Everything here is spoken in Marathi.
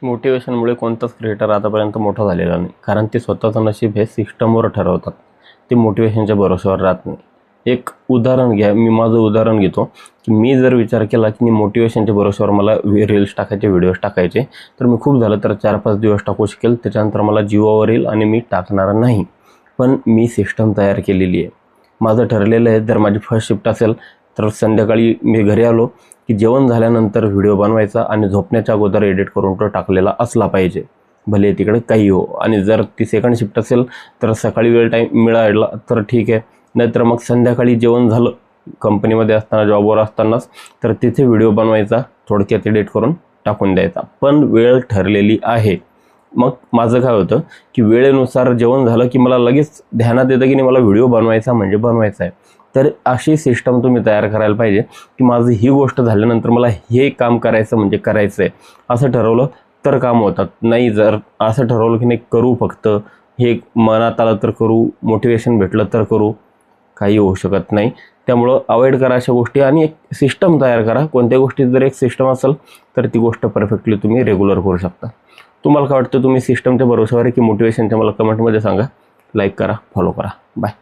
मोटिवेशनमुळे कोणताच क्रिएटर आतापर्यंत मोठा झालेला नाही, कारण ते स्वतःचं नशीब हे सिस्टमवर ठरवतात. ते मोटिवेशनच्या भरोश्यावर राहत नाही. एक उदाहरण घ्या, मी माझं उदाहरण घेतो की मी जर विचार केला की मी मोटिवेशनच्या भरोश्यावर मला रील्स टाकायचे, व्हिडिओज टाकायचे, तर मी खूप झालं तर 4-5 दिवस टाकू शकेल, त्याच्यानंतर मला जीवावर येईल आणि मी टाकणार नाही. पण मी सिस्टम तयार केलेली आहे. माझं ठरलेलं आहे, जर माझी फर्स्ट शिफ्ट असेल तर संध्याकाळी मी घरी आलो की जेवण झाल्यानंतर व्हिडिओ बनवायचा आणि झोपण्याच्या अगोदर एडिट करून तो टाकलेला असला पाहिजे, भले तिकडे काही हो. आणि जर ती सेकंड शिफ्ट असेल तर सकाळी वेळ टाईम मिळाला तर ठीक आहे, नाहीतर मग संध्याकाळी जेवण झालं कंपनीमध्ये असताना, जॉबवर असतानाच, तर तिथे व्हिडिओ बनवायचा, थोडक्यात एडिट करून टाकून द्यायचा. पण वेळ ठरलेली आहे. मग माझं काय होतं की वेळेनुसार जेवण झालं की मला लगेच ध्यानात येतं की नाही, मला व्हिडिओ बनवायचा म्हणजे बनवायचा आहे. तर अशी सिस्टम तुम्ही तयार करायला पाहिजे की माझं ही गोष्ट झाल्यानंतर मला हे काम करायचं म्हणजे करायचं आहे, असं ठरवलं तर काम होतात. नाही जर असं ठरवलं की नाही करू, फक्त हे मनात आलं तर करू, मोटिवेशन भेटलं तर करू, काही होऊ शकत नाही. त्यामुळं अवॉइड करा अशा गोष्टी आणि एक सिस्टम तयार करा. कोणत्या गोष्टीत जर एक सिस्टम असेल तर ती गोष्ट परफेक्टली तुम्ही रेग्युलर करू शकता. तुम्हाला काय वाटतं, तुम्ही सिस्टमच्या भरोश्यावर आहे की मोटिवेशनच्या, मला कमेंटमध्ये सांगा. लाईक करा, फॉलो करा. बाय.